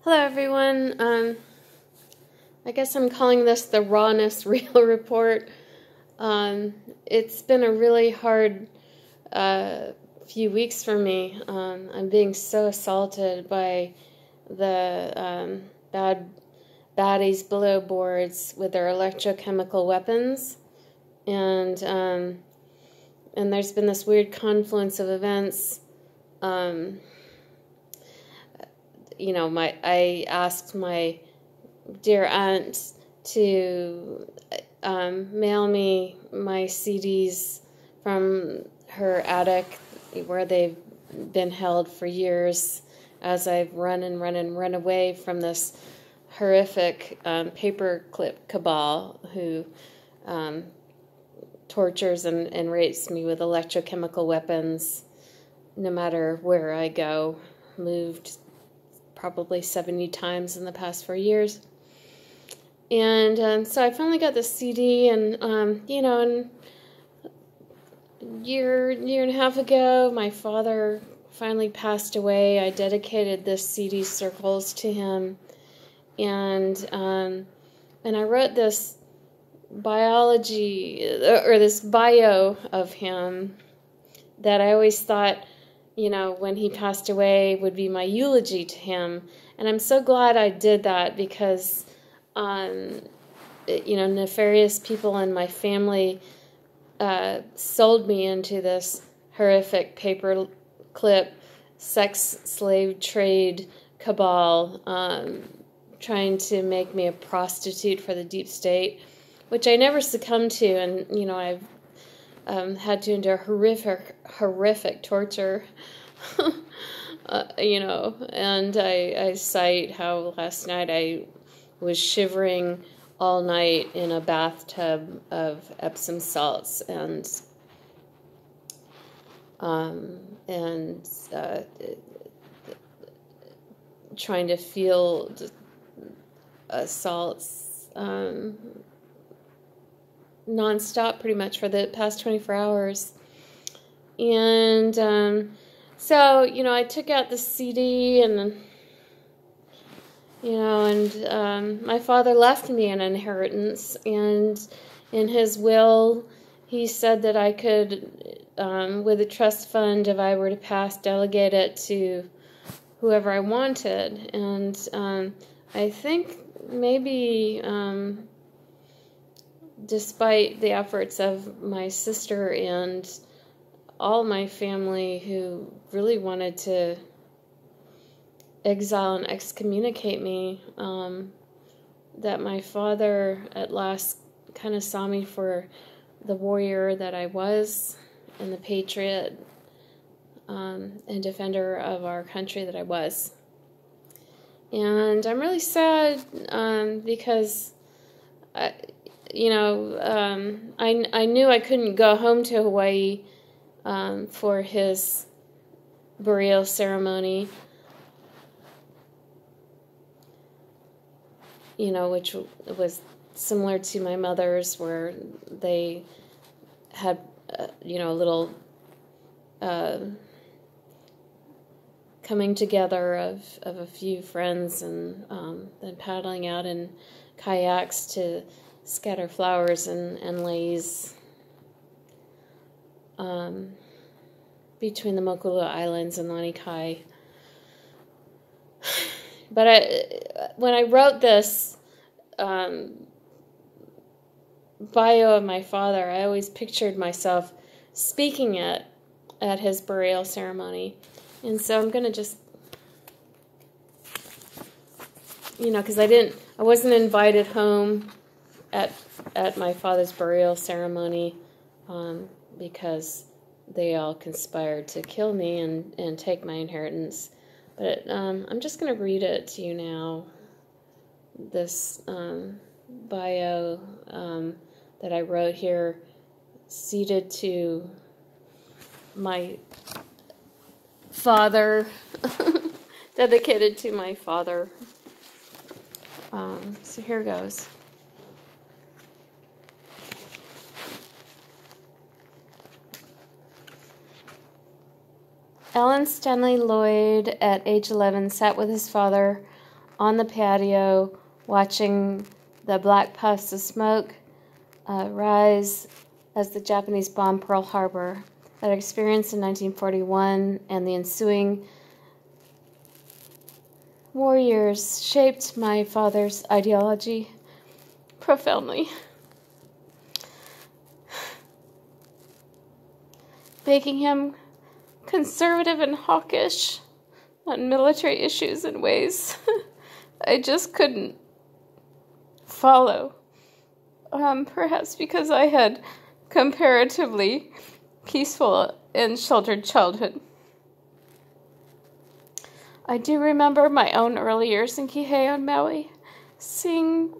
Hello everyone. I guess I'm calling this the Rawness Real Report. It's been a really hard few weeks for me. I'm being so assaulted by the baddies below boards with their electrochemical weapons, and there's been this weird confluence of events. I asked my dear aunt to mail me my CDs from her attic where they've been held for years as I've run away from this horrific paperclip cabal who tortures and rapes me with electrochemical weapons no matter where I go. Moved probably 70 times in the past 4 years. And so I finally got the CD, and, and a year and a half ago, my father finally passed away. I dedicated this CD Circles to him, and I wrote this biology, or this bio of him that I always thought, when he passed away would be my eulogy to him. And I'm so glad I did that because, nefarious people in my family sold me into this horrific paperclip sex slave trade cabal, trying to make me a prostitute for the deep state, which I never succumbed to. And, I've had to endure horrific torture, and I cite how last night I was shivering all night in a bathtub of Epsom salts and trying to feel salts nonstop pretty much for the past 24 hours. And so, I took out the CD and, my father left me an inheritance, and in his will, he said that I could, with a trust fund, if I were to pass, delegate it to whoever I wanted. And I think maybe despite the efforts of my sister and all my family who really wanted to exile and excommunicate me, that my father at last kind of saw me for the warrior that I was and the patriot and defender of our country that I was. And I'm really sad because I knew I couldn't go home to Hawaii for his burial ceremony, which was similar to my mother's, where they had, a little coming together of a few friends, and then paddling out in kayaks to scatter flowers and leis between the Mokulua Islands and Lanikai. But when I wrote this bio of my father, I always pictured myself speaking it at his burial ceremony. And so I'm going to just, because I wasn't invited home at my father's burial ceremony, because they all conspired to kill me and take my inheritance. But I'm just going to read it to you now, this bio that I wrote here, ceded to my father, dedicated to my father. So here goes. Alan Stanley Lloyd, at age 11, sat with his father on the patio watching the black puffs of smoke rise as the Japanese bombed Pearl Harbor. That experience in 1941 and the ensuing war years shaped my father's ideology profoundly, making him conservative and hawkish on military issues in ways I just couldn't follow. Perhaps because I had comparatively peaceful and sheltered childhood. I do remember my own early years in Kihei on Maui, seeing